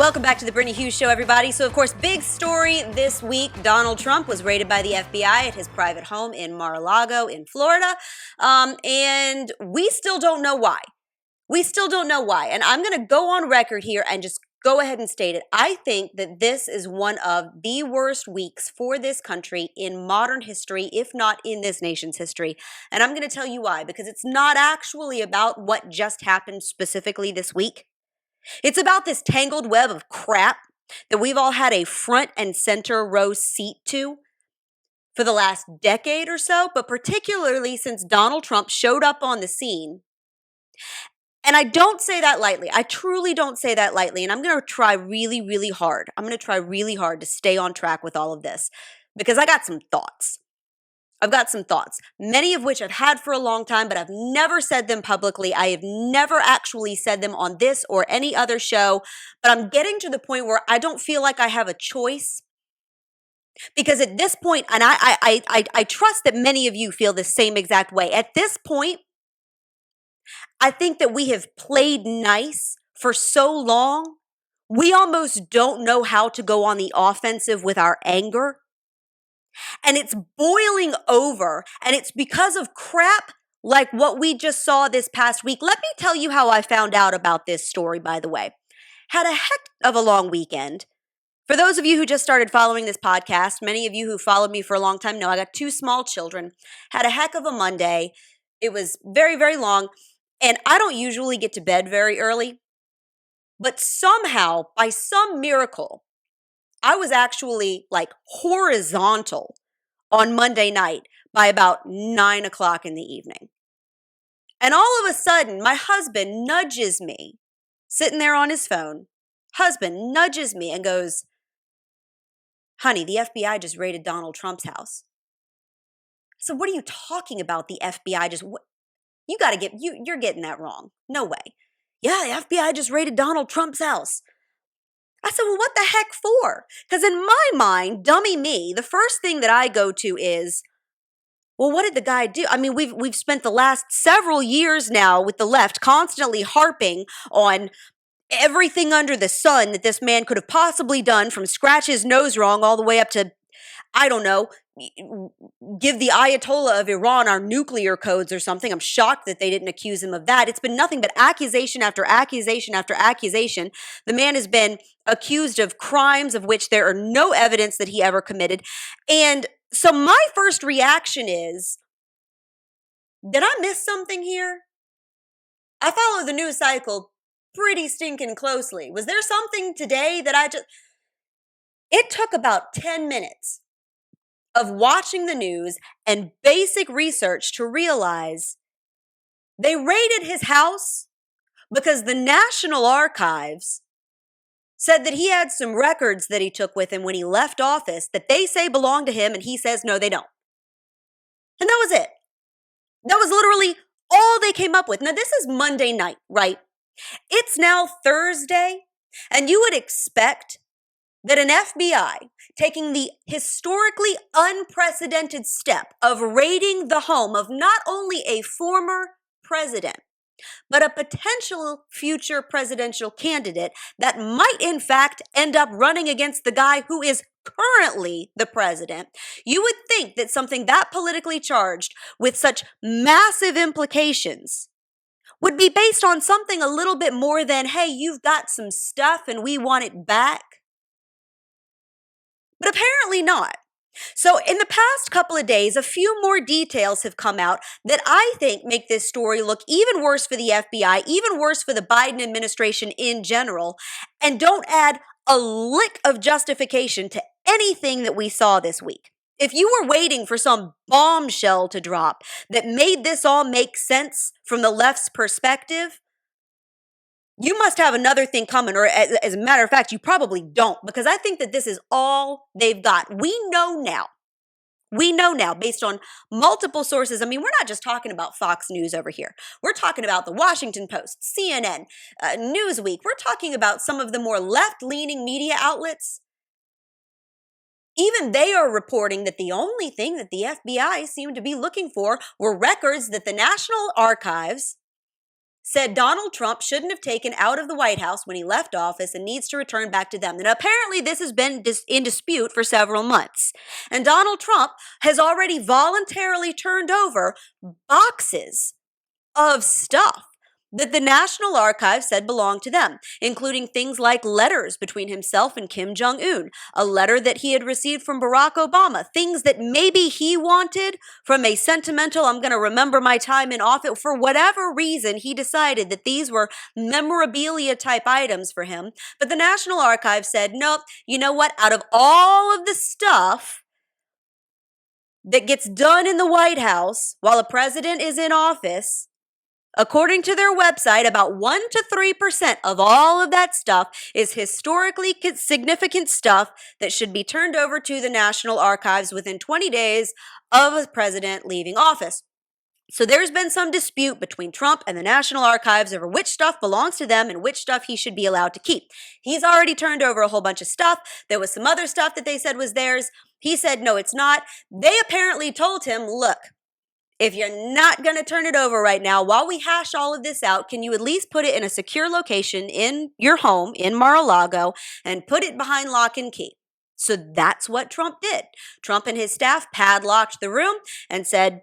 Welcome back to the Brittany Hughes Show, everybody. So, of course, big story this week. Donald Trump was raided by the FBI at his private home in Mar-a-Lago in Florida. And we still don't know why. We still don't know why. And I'm going to go on record here and just go ahead and state it. I think that this is one of the worst weeks for this country in modern history, if not in this nation's history. And I'm going to tell you why, because it's not actually about what just happened specifically this week. It's about this tangled web of crap that we've all had a front and center row seat to for the last decade or so, but particularly since Donald Trump showed up on the scene. And I don't say that lightly. I truly don't say that lightly. And I'm going to try really, really hard. I'm going to try really hard to stay on track with all of this because I got some thoughts. I've got some thoughts, many of which I've had for a long time, but I've never said them publicly. I have never actually said them on this or any other show, but I'm getting to the point where I don't feel like I have a choice. Because at this point, and I trust that many of you feel the same exact way. At this point, I think that we have played nice for so long, we almost don't know how to go on the offensive with our anger. And it's boiling over, and it's because of crap like what we just saw this past week. Let me tell you how I found out about this story, by the way. Had a heck of a long weekend. For those of you who just started following this podcast, many of you who followed me for a long time know I got 2 small children. Had a heck of a Monday. It was very, very long, and I don't usually get to bed very early. But somehow, by some miracle, I was actually like horizontal on Monday night by about 9 o'clock in the evening. And all of a sudden, my husband nudges me, sitting there on his phone. Husband nudges me and goes, "Honey, the FBI just raided Donald Trump's house." So what are you talking about? The FBI just, you got to get, you're getting that wrong. No way. Yeah, the FBI just raided Donald Trump's house. I said, well, what the heck for? Because in my mind, dummy me, the first thing that I go to is, well, what did the guy do? I mean, we've spent the last several years now with the left constantly harping on everything under the sun that this man could have possibly done, from scratch his nose wrong all the way up to, I don't know, give the Ayatollah of Iran our nuclear codes or something. I'm shocked that they didn't accuse him of that. It's been nothing but accusation after accusation after accusation. The man has been accused of crimes of which there are no evidence that he ever committed. And so my first reaction is, did I miss something here? I follow the news cycle pretty stinking closely. Was there something today that it took about 10 minutes of watching the news and basic research to realize they raided his house because the National Archives said that he had some records that he took with him when he left office that they say belong to him, and he says, no, they don't. And that was it. That was literally all they came up with. Now, this is Monday night, right? It's now Thursday, and you would expect that an FBI taking the historically unprecedented step of raiding the home of not only a former president, but a potential future presidential candidate that might in fact end up running against the guy who is currently the president, you would think that something that politically charged with such massive implications would be based on something a little bit more than, hey, you've got some stuff and we want it back. But apparently not. So in the past couple of days, a few more details have come out that I think make this story look even worse for the FBI, even worse for the Biden administration in general, and don't add a lick of justification to anything that we saw this week. If you were waiting for some bombshell to drop that made this all make sense from the left's perspective, you must have another thing coming, or as a matter of fact, you probably don't, because I think that this is all they've got. We know now, based on multiple sources. I mean, we're not just talking about Fox News over here. We're talking about the Washington Post, CNN, Newsweek. We're talking about some of the more left-leaning media outlets. Even they are reporting that the only thing that the FBI seemed to be looking for were records that the National Archives said Donald Trump shouldn't have taken out of the White House when he left office and needs to return back to them. And apparently this has been in dispute for several months. And Donald Trump has already voluntarily turned over boxes of stuff that the National Archives said belonged to them, including things like letters between himself and Kim Jong-un, a letter that he had received from Barack Obama, things that maybe he wanted from a sentimental, I'm going to remember my time in office. For whatever reason, he decided that these were memorabilia type items for him. But the National Archives said, nope, you know what? Out of all of the stuff that gets done in the White House while a president is in office, according to their website, about 1 to 3% of all of that stuff is historically significant stuff that should be turned over to the National Archives within 20 days of a president leaving office. So there's been some dispute between Trump and the National Archives over which stuff belongs to them and which stuff he should be allowed to keep. He's already turned over a whole bunch of stuff. There was some other stuff that they said was theirs. He said, no, it's not. They apparently told him, look, if you're not going to turn it over right now, while we hash all of this out, can you at least put it in a secure location in your home in Mar-a-Lago and put it behind lock and key? So that's what Trump did. Trump and his staff padlocked the room and said,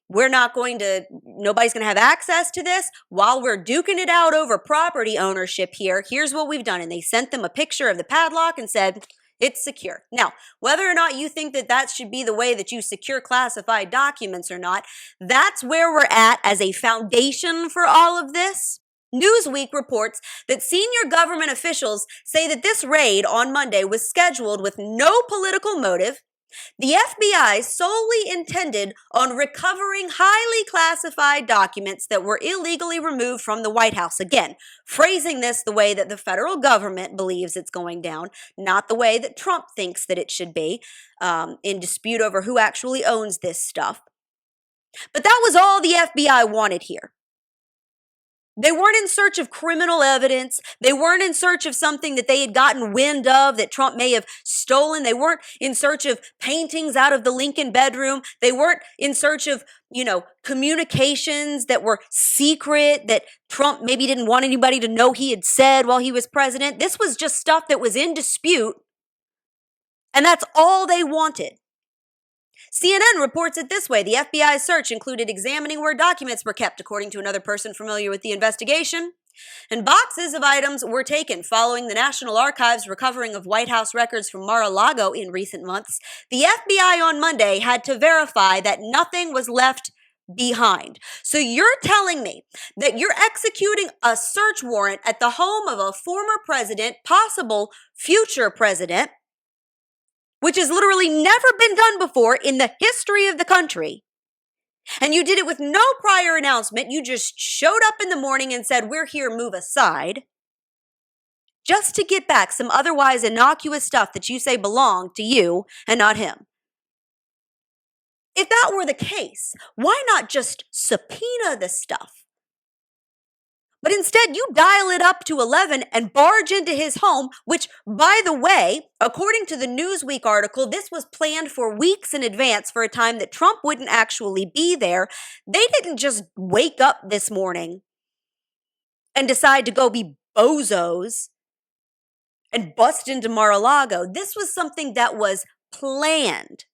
nobody's going to have access to this while we're duking it out over property ownership here. Here's what we've done. And they sent them a picture of the padlock and said, it's secure. Now, whether or not you think that that should be the way that you secure classified documents or not, that's where we're at as a foundation for all of this. Newsweek reports that senior government officials say that this raid on Monday was scheduled with no political motive. The FBI solely intended on recovering highly classified documents that were illegally removed from the White House. Again, phrasing this the way that the federal government believes it's going down, not the way that Trump thinks that it should be, in dispute over who actually owns this stuff. But that was all the FBI wanted here. They weren't in search of criminal evidence. They weren't in search of something that they had gotten wind of that Trump may have stolen. They weren't in search of paintings out of the Lincoln bedroom. They weren't in search of, communications that were secret that Trump maybe didn't want anybody to know he had said while he was president. This was just stuff that was in dispute, and that's all they wanted. CNN reports it this way. The FBI's search included examining where documents were kept, according to another person familiar with the investigation. And boxes of items were taken following the National Archives' recovering of White House records from Mar-a-Lago in recent months. The FBI on Monday had to verify that nothing was left behind. So you're telling me that you're executing a search warrant at the home of a former president, possible future president, which has literally never been done before in the history of the country. And you did it with no prior announcement. You just showed up in the morning and said, we're here, move aside, just to get back some otherwise innocuous stuff that you say belonged to you and not him. If that were the case, why not just subpoena the stuff? But instead, you dial it up to 11 and barge into his home, which, by the way, according to the Newsweek article, this was planned for weeks in advance for a time that Trump wouldn't actually be there. They didn't just wake up this morning and decide to go be bozos and bust into Mar-a-Lago. This was something that was planned.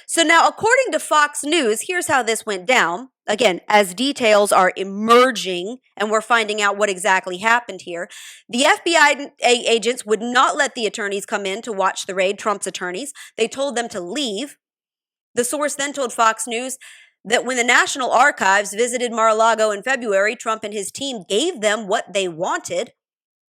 So now, according to Fox News, here's how this went down. Again, as details are emerging and we're finding out what exactly happened here, the FBI agents would not let the attorneys come in to watch the raid, Trump's attorneys. They told them to leave. The source then told Fox News that when the National Archives visited Mar-a-Lago in February, Trump and his team gave them what they wanted.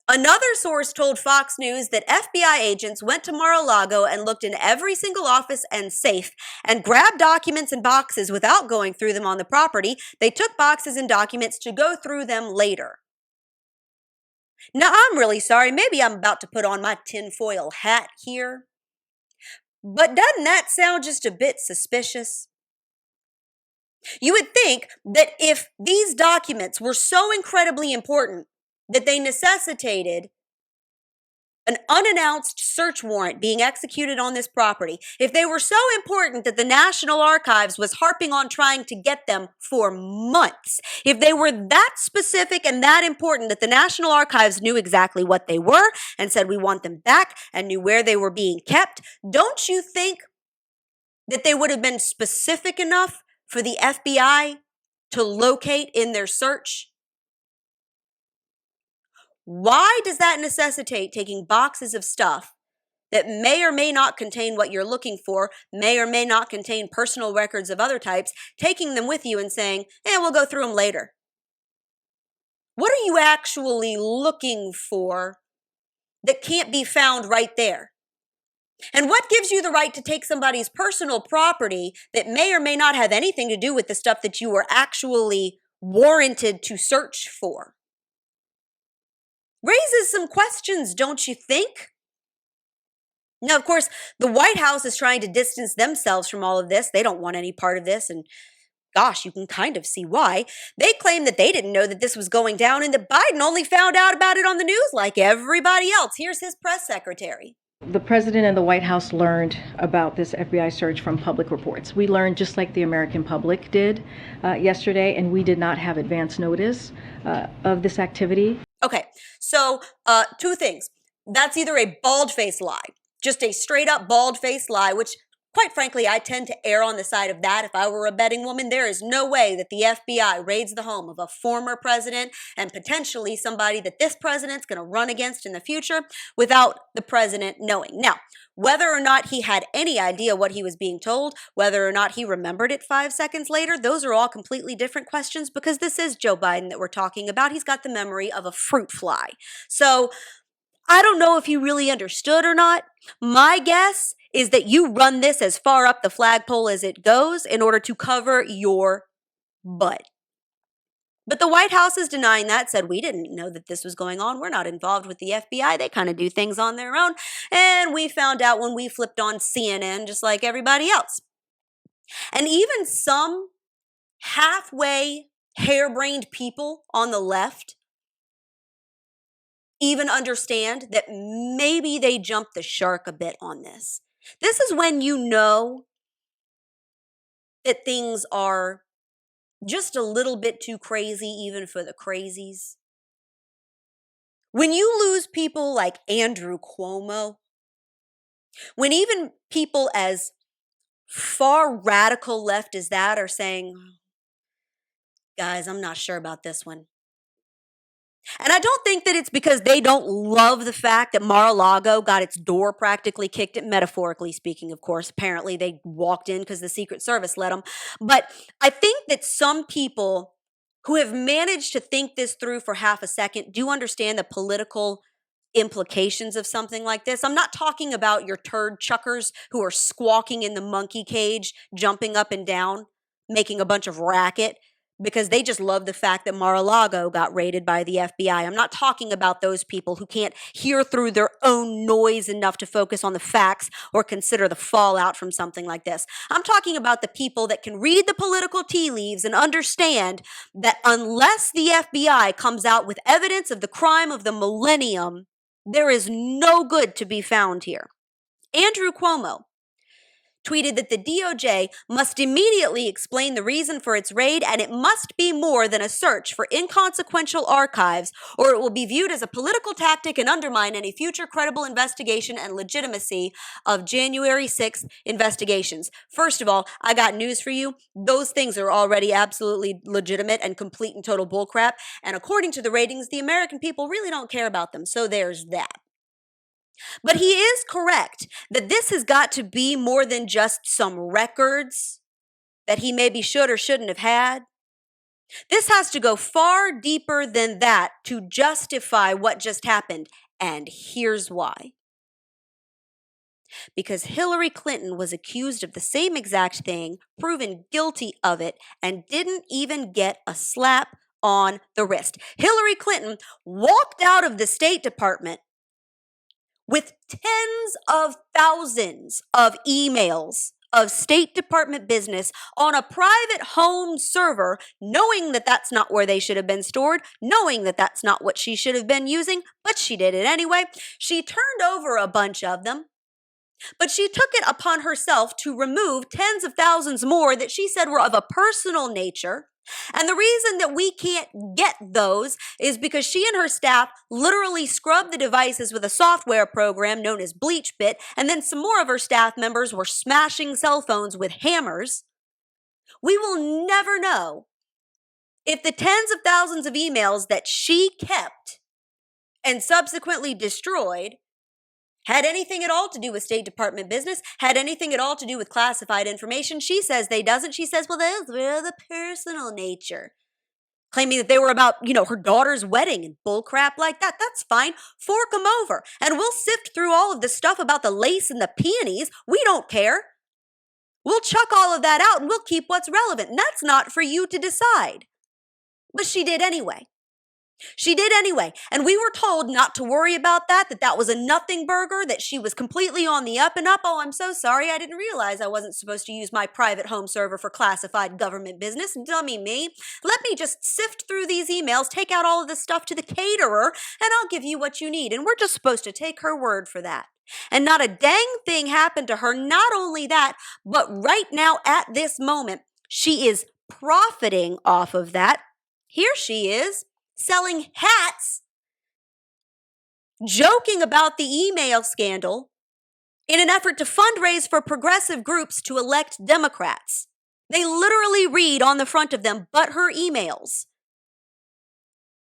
Another source told Fox News that FBI agents went to Mar-a-Lago and looked in every single office and safe and grabbed documents and boxes without going through them on the property. They took boxes and documents to go through them later. Now, I'm really sorry. Maybe I'm about to put on my tinfoil hat here. But doesn't that sound just a bit suspicious? You would think that if these documents were so incredibly important that they necessitated an unannounced search warrant being executed on this property, if they were so important that the National Archives was harping on trying to get them for months, if they were that specific and that important that the National Archives knew exactly what they were and said, we want them back, and knew where they were being kept, don't you think that they would have been specific enough for the FBI to locate in their search? Why does that necessitate taking boxes of stuff that may or may not contain what you're looking for, may or may not contain personal records of other types, taking them with you and saying, we'll go through them later? What are you actually looking for that can't be found right there? And what gives you the right to take somebody's personal property that may or may not have anything to do with the stuff that you were actually warranted to search for? Raises some questions, don't you think? Now, of course, the White House is trying to distance themselves from all of this. They don't want any part of this, and gosh, you can kind of see why. They claim that they didn't know that this was going down and that Biden only found out about it on the news like everybody else. Here's his press secretary. The president and the White House learned about this FBI search from public reports. We learned just like the American public did yesterday, and we did not have advance notice of this activity. Okay, so two things. That's either a bald-faced lie, just a straight-up bald-faced lie, which, quite frankly, I tend to err on the side of that. If I were a betting woman, there is no way that the FBI raids the home of a former president and potentially somebody that this president's going to run against in the future without the president knowing. Now, whether or not he had any idea what he was being told, whether or not he remembered it 5 seconds later, those are all completely different questions because this is Joe Biden that we're talking about. He's got the memory of a fruit fly. So I don't know if he really understood or not. My guess is that you run this as far up the flagpole as it goes in order to cover your butt. But the White House is denying that, said we didn't know that this was going on. We're not involved with the FBI. They kind of do things on their own. And we found out when we flipped on CNN just like everybody else. And even some halfway harebrained people on the left even understand that maybe they jumped the shark a bit on this. This is when you know that things are just a little bit too crazy even for the crazies. When you lose people like Andrew Cuomo, when even people as far radical left as that are saying, guys, I'm not sure about this one. And I don't think that it's because they don't love the fact that Mar-a-Lago got its door practically kicked in, metaphorically speaking, of course. Apparently, they walked in because the Secret Service let them. But I think that some people who have managed to think this through for half a second do understand the political implications of something like this. I'm not talking about your turd chuckers who are squawking in the monkey cage, jumping up and down, making a bunch of racket, because they just love the fact that Mar-a-Lago got raided by the FBI. I'm not talking about those people who can't hear through their own noise enough to focus on the facts or consider the fallout from something like this. I'm talking about the people that can read the political tea leaves and understand that unless the FBI comes out with evidence of the crime of the millennium, there is no good to be found here. Andrew Cuomo tweeted that the DOJ must immediately explain the reason for its raid, and it must be more than a search for inconsequential archives, or it will be viewed as a political tactic and undermine any future credible investigation and legitimacy of January 6th investigations. First of all, I got news for you. Those things are already absolutely legitimate and complete and total bullcrap, and according to the ratings, the American people really don't care about them, so there's that. But he is correct that this has got to be more than just some records that he maybe should or shouldn't have had. This has to go far deeper than that to justify what just happened. And here's why. Because Hillary Clinton was accused of the same exact thing, proven guilty of it, and didn't even get a slap on the wrist. Hillary Clinton walked out of the State Department with tens of thousands of emails of State Department business on a private home server, knowing that that's not where they should have been stored, knowing that that's not what she should have been using, but she did it anyway. She turned over a bunch of them, but she took it upon herself to remove tens of thousands more that she said were of a personal nature. And the reason that we can't get those is because she and her staff literally scrubbed the devices with a software program known as BleachBit, and then some more of her staff members were smashing cell phones with hammers. We will never know if the tens of thousands of emails that she kept and subsequently destroyed had anything at all to do with State Department business, had anything at all to do with classified information. She says they doesn't. She says, well, those were the personal nature. Claiming that they were about, her daughter's wedding and bull crap like that. That's fine. Fork them over. And we'll sift through all of the stuff about the lace and the peonies. We don't care. We'll chuck all of that out and we'll keep what's relevant. And that's not for you to decide. But she did anyway. She did anyway. And we were told not to worry about that was a nothing burger, that she was completely on the up and up. Oh, I'm so sorry. I didn't realize I wasn't supposed to use my private home server for classified government business. Dummy me. Let me just sift through these emails, take out all of this stuff to the caterer, and I'll give you what you need. And we're just supposed to take her word for that. And not a dang thing happened to her. Not only that, but right now at this moment, she is profiting off of that. Here she is, selling hats, joking about the email scandal in an effort to fundraise for progressive groups to elect Democrats. They literally read on the front of them, but her emails.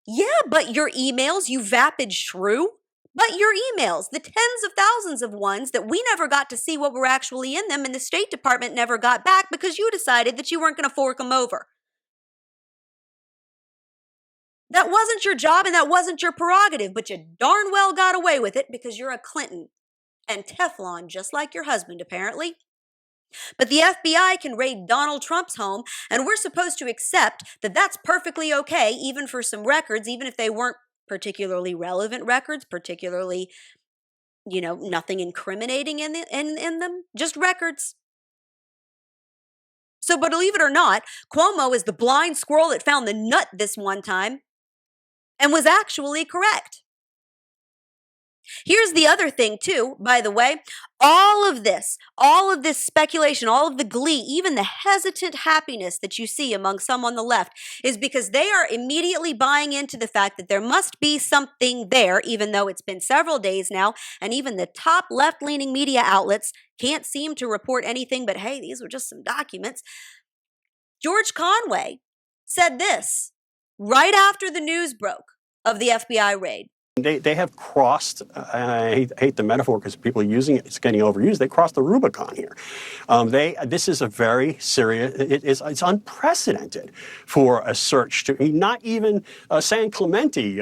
Yeah, but your emails, you vapid shrew. But your emails, the tens of thousands of ones that we never got to see what were actually in them and the State Department never got back because you decided that you weren't going to fork them over. That wasn't your job and that wasn't your prerogative, but you darn well got away with it because you're a Clinton and Teflon, just like your husband, apparently. But the FBI can raid Donald Trump's home, and we're supposed to accept that that's perfectly okay, even for some records, even if they weren't particularly relevant records, particularly, nothing incriminating in them, just records. So, but believe it or not, Cuomo is the blind squirrel that found the nut this one time and was actually correct. Here's the other thing too, by the way, all of this speculation, all of the glee, even the hesitant happiness that you see among some on the left is because they are immediately buying into the fact that there must be something there, even though it's been several days now, and even the top left-leaning media outlets can't seem to report anything but, hey, these were just some documents. George Conway said this right after the news broke of the FBI raid. They have crossed, I hate the metaphor because people are using it, it's getting overused, they crossed the Rubicon here. This is a very serious, it's unprecedented for a search to, not even San Clemente,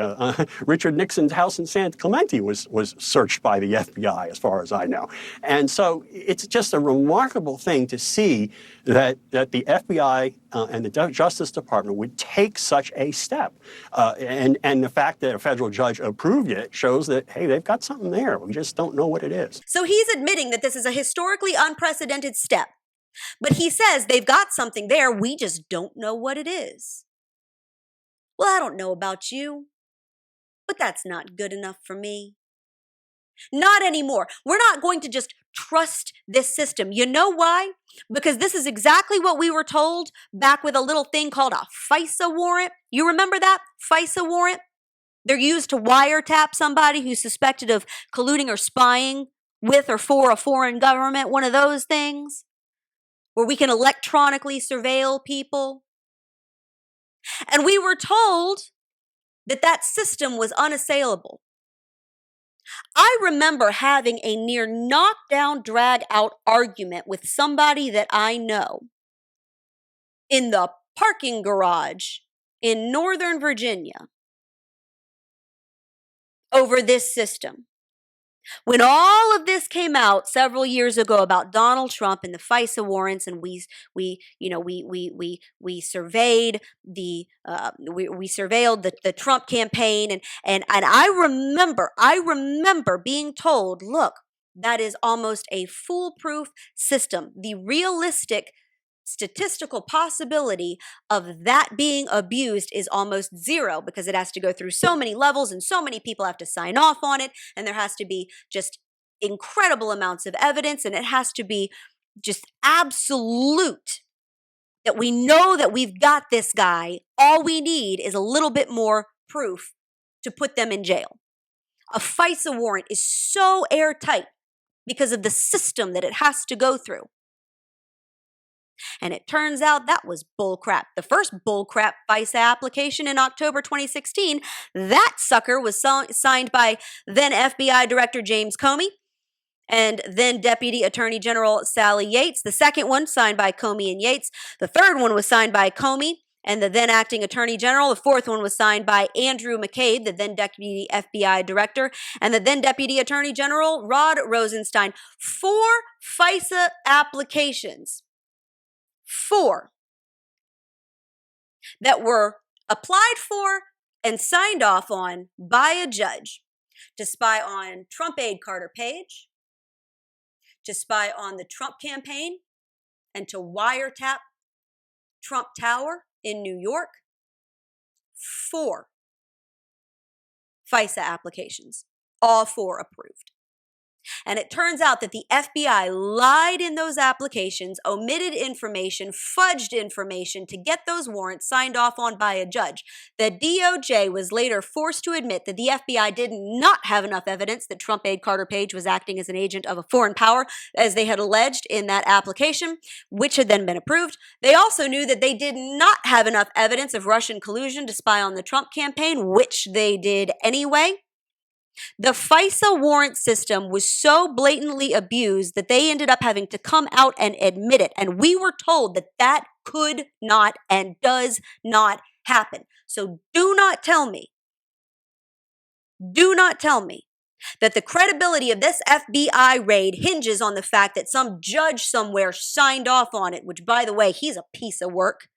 Richard Nixon's house in San Clemente was searched by the FBI as far as I know. And so it's just a remarkable thing to see that the FBI and the Justice Department would take such a step. And the fact that a federal judge approved it shows that, hey, they've got something there. We just don't know what it is. So he's admitting that this is a historically unprecedented step. But he says they've got something there. We just don't know what it is. Well, I don't know about you, but that's not good enough for me. Not anymore. We're not going to just trust this system. You know why? Because this is exactly what we were told back with a little thing called a FISA warrant. You remember that? FISA warrant? They're used to wiretap somebody who's suspected of colluding or spying with or for a foreign government, one of those things, where we can electronically surveil people. And we were told that that system was unassailable. I remember having a near knockdown, drag-out argument with somebody that I know in the parking garage in Northern Virginia over this system. When all of this came out several years ago about Donald Trump and the FISA warrants, and we surveyed we surveilled the Trump campaign, and I remember being told, look, that is almost a foolproof system. The realistic statistical possibility of that being abused is almost zero, because it has to go through so many levels and so many people have to sign off on it, and there has to be just incredible amounts of evidence, and it has to be just absolute that we know that we've got this guy. All we need is a little bit more proof to put them in jail. A FISA warrant is so airtight because of the system that it has to go through. And it turns out that was bullcrap. The first bullcrap FISA application in October 2016, that sucker was signed by then FBI Director James Comey and then Deputy Attorney General Sally Yates. The second one signed by Comey and Yates. The third one was signed by Comey and the then acting Attorney General. The fourth one was signed by Andrew McCabe, the then Deputy FBI Director, and the then Deputy Attorney General Rod Rosenstein. 4 FISA applications. 4 that were applied for and signed off on by a judge to spy on Trump aide Carter Page, to spy on the Trump campaign, and to wiretap Trump Tower in New York. 4 FISA applications, all 4 approved. And it turns out that the FBI lied in those applications, omitted information, fudged information to get those warrants signed off on by a judge. The DOJ was later forced to admit that the FBI did not have enough evidence that Trump aide Carter Page was acting as an agent of a foreign power, as they had alleged in that application, which had then been approved. They also knew that they did not have enough evidence of Russian collusion to spy on the Trump campaign, which they did anyway. The FISA warrant system was so blatantly abused that they ended up having to come out and admit it. And we were told that that could not and does not happen. So do not tell me that the credibility of this FBI raid hinges on the fact that some judge somewhere signed off on it, which, by the way, he's a piece of work.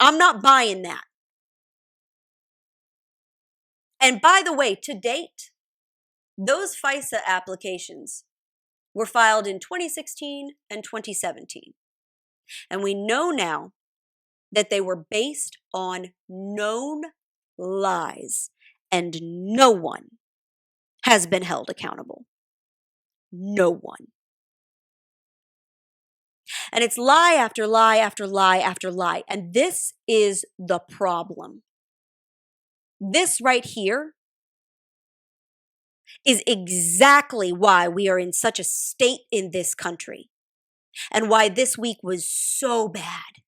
I'm not buying that. And by the way, to date, those FISA applications were filed in 2016 and 2017. And we know now that they were based on known lies, and no one has been held accountable. No one. And it's lie after lie after lie after lie. And this is the problem. This right here is exactly why we are in such a state in this country and why this week was so bad.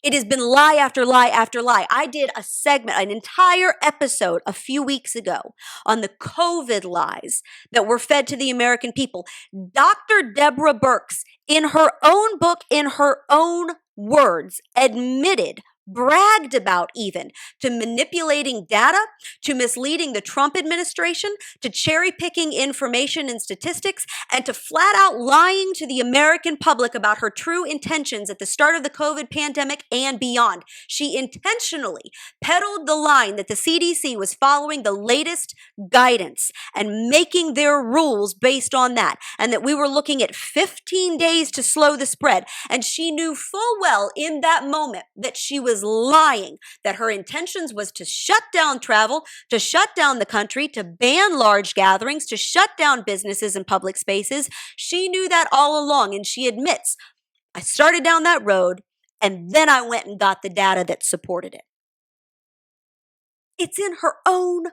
It has been lie after lie after lie. I did a segment, an entire episode a few weeks ago on the COVID lies that were fed to the American people. Dr. Deborah Birx, in her own book, in her own words, admitted, bragged about even, to manipulating data, to misleading the Trump administration, to cherry-picking information and statistics, and to flat out lying to the American public about her true intentions at the start of the COVID pandemic and beyond. She intentionally peddled the line that the CDC was following the latest guidance and making their rules based on that, and that we were looking at 15 days to slow the spread. And she knew full well in that moment that she was lying, that her intentions was to shut down travel, to shut down the country, to ban large gatherings, to shut down businesses and public spaces. She knew that all along, and she admits, I started down that road and then I went and got the data that supported it. It's in her own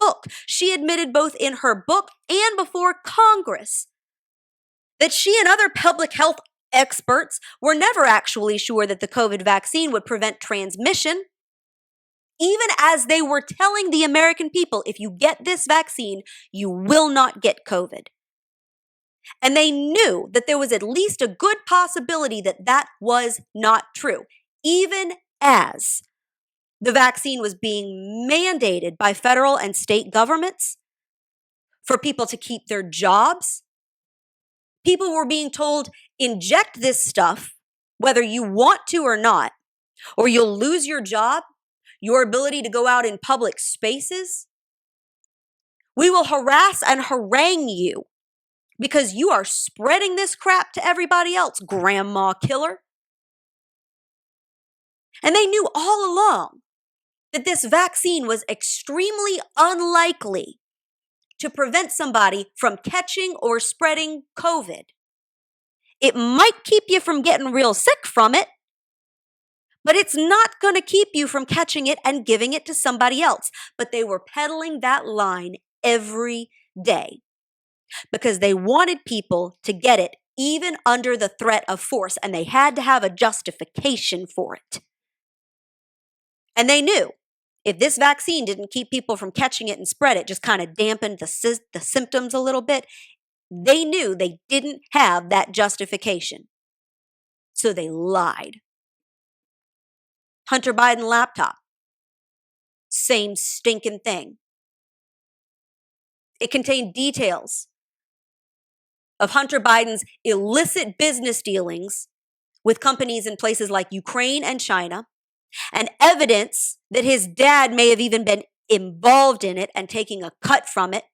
book. She admitted both in her book and before Congress that she and other public health experts were never actually sure that the COVID vaccine would prevent transmission, even as they were telling the American people, if you get this vaccine, you will not get COVID. And they knew that there was at least a good possibility that that was not true, even as the vaccine was being mandated by federal and state governments for people to keep their jobs. People were being told, inject this stuff, whether you want to or not, or you'll lose your job, your ability to go out in public spaces. We will harass and harangue you because you are spreading this crap to everybody else, grandma killer. And they knew all along that this vaccine was extremely unlikely to prevent somebody from catching or spreading COVID. It might keep you from getting real sick from it, but it's not going to keep you from catching it and giving it to somebody else. But they were peddling that line every day because they wanted people to get it even under the threat of force, and they had to have a justification for it. And they knew if this vaccine didn't keep people from catching it and spread it, just kind of dampened the symptoms a little bit, they knew they didn't have that justification. So they lied. Hunter Biden laptop, same stinking thing. It contained details of Hunter Biden's illicit business dealings with companies in places like Ukraine and China, and evidence that his dad may have even been involved in it and taking a cut from it.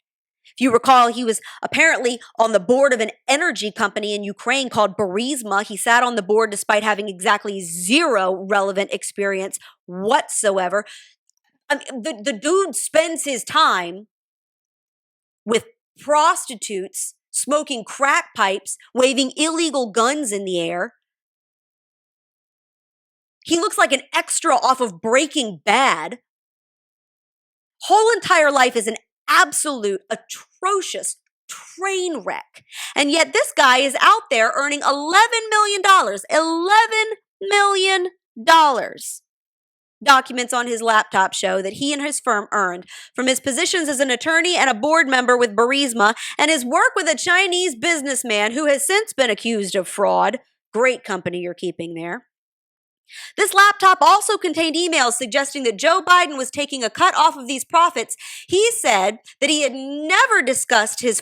If you recall, he was apparently on the board of an energy company in Ukraine called Burisma. He sat on the board despite having exactly zero relevant experience whatsoever. I mean, the dude spends his time with prostitutes, smoking crack pipes, waving illegal guns in the air. He looks like an extra off of Breaking Bad. Whole entire life is an absolute atrocious train wreck. And yet this guy is out there earning $11 million. $11 million. Documents on his laptop show that he and his firm earned from his positions as an attorney and a board member with Burisma and his work with a Chinese businessman who has since been accused of fraud. Great company you're keeping there. This laptop also contained emails suggesting that Joe Biden was taking a cut off of these profits. He said that he had never discussed his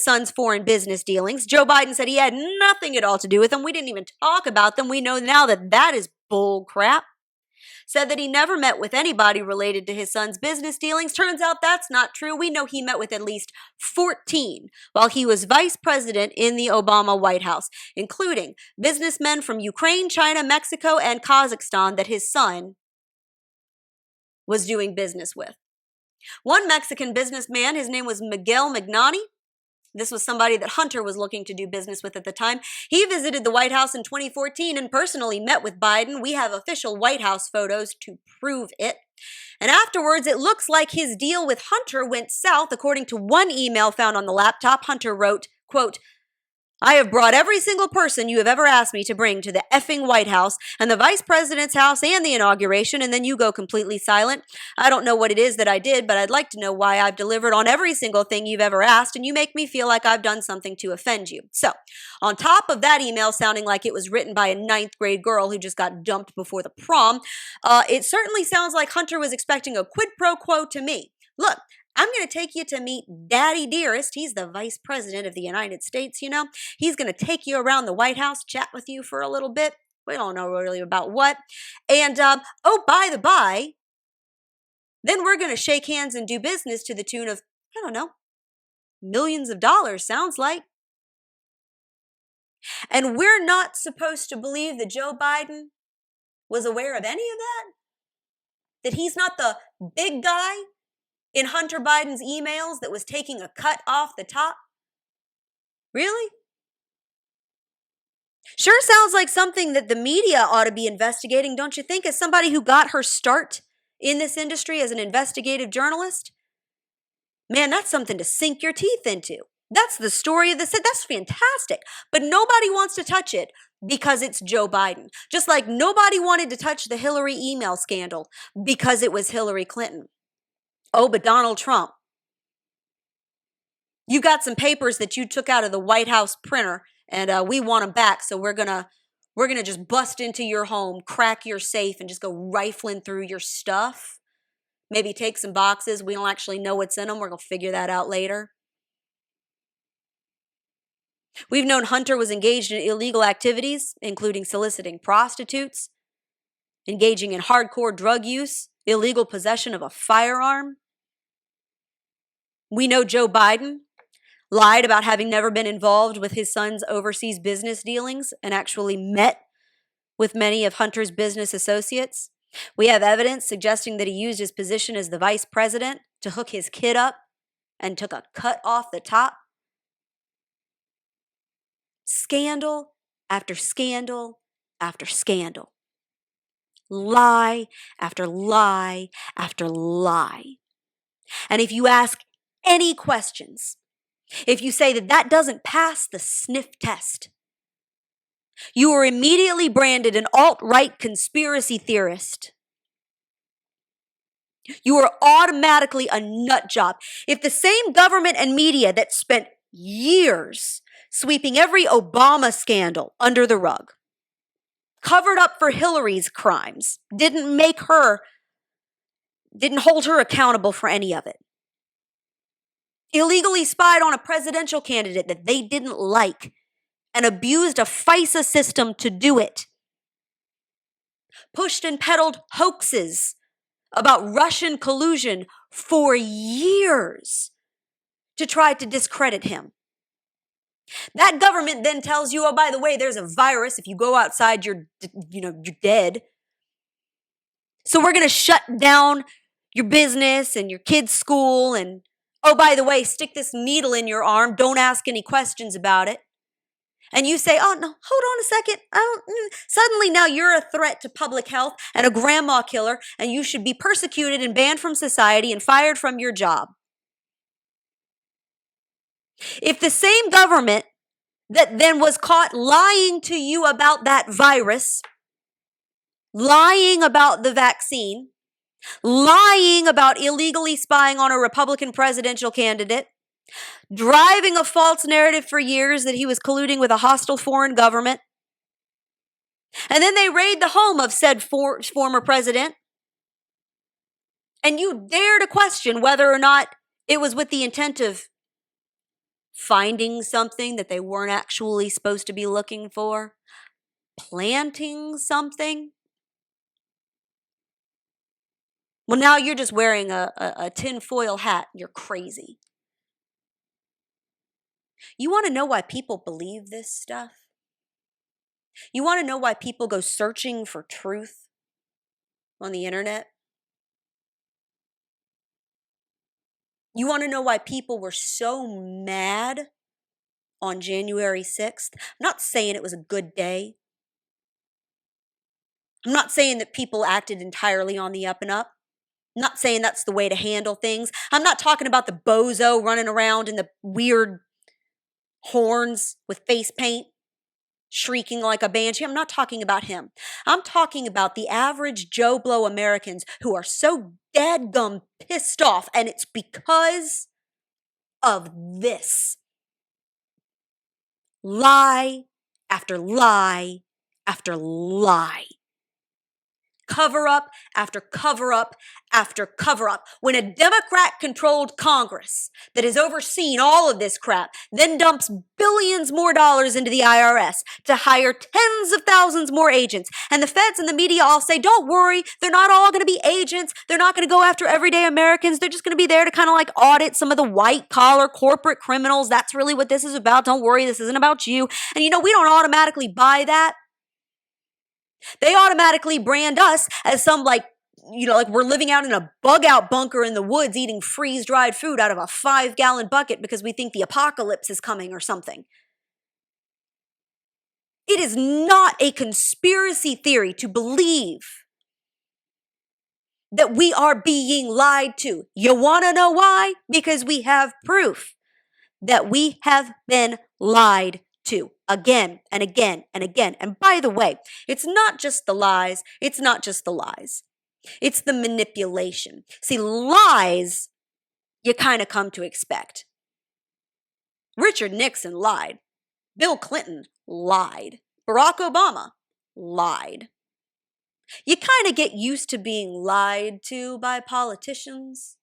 son's foreign business dealings. Joe Biden said he had nothing at all to do with them. We didn't even talk about them. We know now that that is bull crap. Said that he never met with anybody related to his son's business dealings. Turns out that's not true. We know he met with at least 14 while he was vice president in the Obama White House, including businessmen from Ukraine, China, Mexico, and Kazakhstan that his son was doing business with. One Mexican businessman, his name was Miguel Magnani. This was somebody that Hunter was looking to do business with at the time. He visited the White House in 2014 and personally met with Biden. We have official White House photos to prove it. And afterwards, it looks like his deal with Hunter went south. According to one email found on the laptop, Hunter wrote, quote, "I have brought every single person you have ever asked me to bring to the effing White House and the vice president's house and the inauguration, and then you go completely silent. I don't know what it is that I did, but I'd like to know why I've delivered on every single thing you've ever asked, and you make me feel like I've done something to offend you." So, on top of that email sounding like it was written by a 9th grade girl who just got dumped before the prom, it certainly sounds like Hunter was expecting a quid pro quo to me. Look, I'm going to take you to meet Daddy Dearest. He's the vice president of the United States, you know. He's going to take you around the White House, chat with you for a little bit. We don't know really about what. And, oh, by the by, then we're going to shake hands and do business to the tune of, I don't know, millions of dollars, sounds like. And we're not supposed to believe that Joe Biden was aware of any of that? That he's not the big guy in Hunter Biden's emails that was taking a cut off the top? Really? Sure sounds like something that the media ought to be investigating, don't you think? As somebody who got her start in this industry as an investigative journalist, man, that's something to sink your teeth into. That's the story of this. That's fantastic. But nobody wants to touch it because it's Joe Biden. Just like nobody wanted to touch the Hillary email scandal because it was Hillary Clinton. Oh, but Donald Trump, you got some papers that you took out of the White House printer, and we want them back. So we're gonna just bust into your home, crack your safe, and just go rifling through your stuff. Maybe take some boxes. We don't actually know what's in them. We're gonna figure that out later. We've known Hunter was engaged in illegal activities, including soliciting prostitutes, engaging in hardcore drug use, illegal possession of a firearm. We know Joe Biden lied about having never been involved with his son's overseas business dealings and actually met with many of Hunter's business associates. We have evidence suggesting that he used his position as the vice president to hook his kid up and took a cut off the top. Scandal after scandal after scandal. Lie after lie after lie. And if you ask any questions, if you say that that doesn't pass the sniff test, you are immediately branded an alt-right conspiracy theorist. You are automatically a nut job. If the same government and media that spent years sweeping every Obama scandal under the rug, covered up for Hillary's crimes, didn't hold her accountable for any of it, illegally spied on a presidential candidate that they didn't like and abused a FISA system to do it, pushed and peddled hoaxes about Russian collusion for years to try to discredit him. That government then tells you, oh, by the way, there's a virus. If you go outside, you're dead. So we're going to shut down your business and your kids' school. And, oh, by the way, stick this needle in your arm. Don't ask any questions about it. And you say, oh, no, hold on a second. Suddenly now you're a threat to public health and a grandma killer, and you should be persecuted and banned from society and fired from your job. If the same government that then was caught lying to you about that virus, lying about the vaccine, lying about illegally spying on a Republican presidential candidate, driving a false narrative for years that he was colluding with a hostile foreign government, and then they raid the home of said former president, and you dare to question whether or not it was with the intent of finding something that they weren't actually supposed to be looking for, planting something. Well, now you're just wearing a tinfoil hat. You're crazy. You want to know why people believe this stuff? You want to know why people go searching for truth on the internet? You want to know why people were so mad on January 6th? I'm not saying it was a good day. I'm not saying that people acted entirely on the up and up. I'm not saying that's the way to handle things. I'm not talking about the bozo running around in the weird horns with face paint, shrieking like a banshee. I'm not talking about him. I'm talking about the average Joe Blow Americans who are so dadgum pissed off, and it's because of this. Lie after lie after lie. Cover up after cover up after cover up. When a Democrat-controlled Congress that has overseen all of this crap then dumps billions more dollars into the IRS to hire tens of thousands more agents, and the feds and the media all say, don't worry, they're not all going to be agents. They're not going to go after everyday Americans. They're just going to be there to kind of like audit some of the white-collar corporate criminals. That's really what this is about. Don't worry, this isn't about you. And we don't automatically buy that. They automatically brand us as some like we're living out in a bug out bunker in the woods eating freeze-dried food out of a 5-gallon bucket because we think the apocalypse is coming or something. It is not a conspiracy theory to believe that we are being lied to. You want to know why? Because we have proof that we have been lied to again and again and again. And by the way, it's not just the lies. It's not just the lies. It's the manipulation. See, lies you kind of come to expect. Richard Nixon lied. Bill Clinton lied. Barack Obama lied. You kind of get used to being lied to by politicians.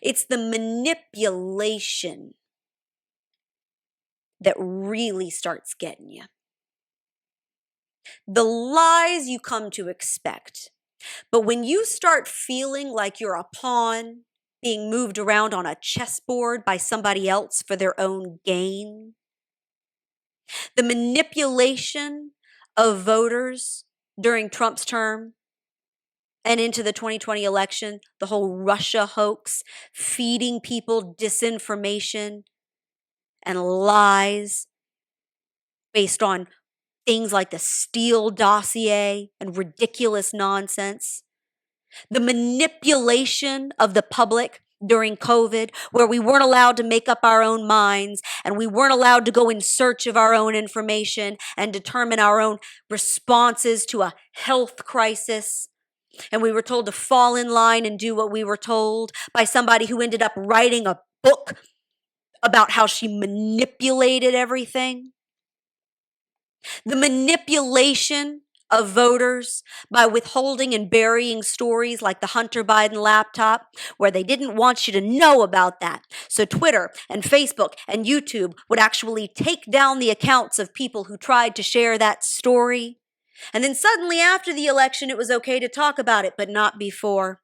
It's the manipulation that really starts getting you. The lies you come to expect. But when you start feeling like you're a pawn being moved around on a chessboard by somebody else for their own gain. The manipulation of voters during Trump's term and into the 2020 election, the whole Russia hoax, feeding people disinformation and lies based on things like the Steele dossier and ridiculous nonsense. The manipulation of the public during COVID, where we weren't allowed to make up our own minds and we weren't allowed to go in search of our own information and determine our own responses to a health crisis. And we were told to fall in line and do what we were told by somebody who ended up writing a book about how she manipulated everything. The manipulation of voters by withholding and burying stories like the Hunter Biden laptop, where they didn't want you to know about that. So Twitter and Facebook and YouTube would actually take down the accounts of people who tried to share that story. And then suddenly after the election, it was okay to talk about it, but not before.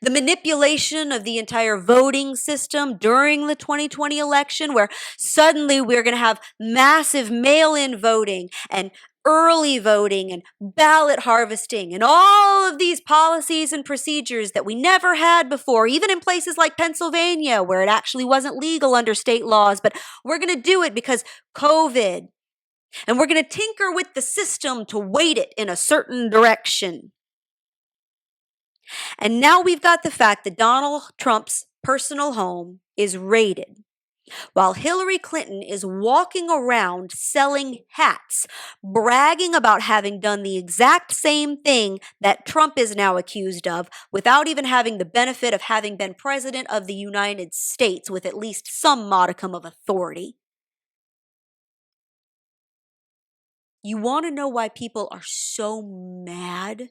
The manipulation of the entire voting system during the 2020 election, where suddenly we're going to have massive mail-in voting and early voting and ballot harvesting and all of these policies and procedures that we never had before, even in places like Pennsylvania, where it actually wasn't legal under state laws, but we're going to do it because COVID. And we're going to tinker with the system to weight it in a certain direction. And now we've got the fact that Donald Trump's personal home is raided, while Hillary Clinton is walking around selling hats, bragging about having done the exact same thing that Trump is now accused of, without even having the benefit of having been president of the United States with at least some modicum of authority. You want to know why people are so mad?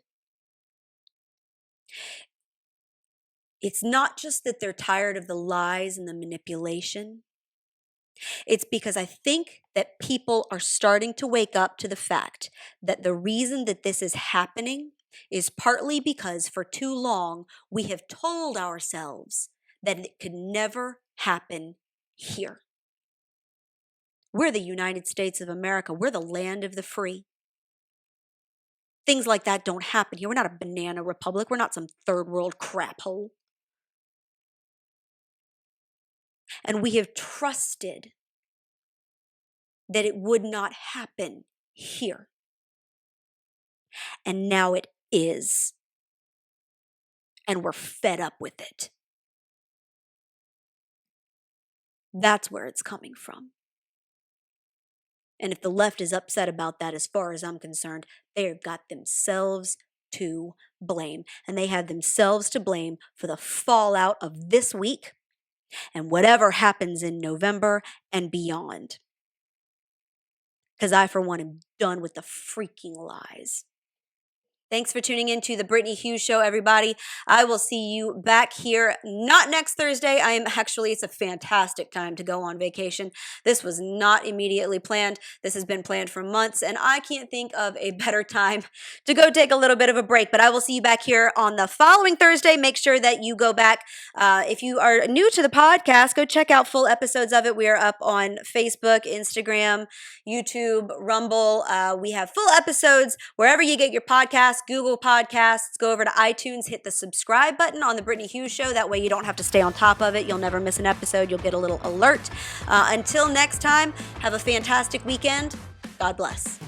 It's not just that they're tired of the lies and the manipulation. It's because I think that people are starting to wake up to the fact that the reason that this is happening is partly because for too long we have told ourselves that it could never happen here. We're the United States of America. We're the land of the free. Things like that don't happen here. We're not a banana republic. We're not some third world crap hole. And we have trusted that it would not happen here. And now it is. And we're fed up with it. That's where it's coming from. And if the left is upset about that, as far as I'm concerned, they've got themselves to blame. And they have themselves to blame for the fallout of this week and whatever happens in November and beyond. Because I, for one, am done with the freaking lies. Thanks for tuning in to the Brittany Hughes Show, everybody. I will see you back here, not next Thursday. It's a fantastic time to go on vacation. This was not immediately planned. This has been planned for months, and I can't think of a better time to go take a little bit of a break. But I will see you back here on the following Thursday. Make sure that you go back. If you are new to the podcast, go check out full episodes of it. We are up on Facebook, Instagram, YouTube, Rumble. We have full episodes wherever you get your podcasts. Google Podcasts, go over to iTunes, hit the subscribe button on the Brittany Hughes Show. That way you don't have to stay on top of it. You'll never miss an episode. You'll get a little alert. Until next time, have a fantastic weekend. God bless.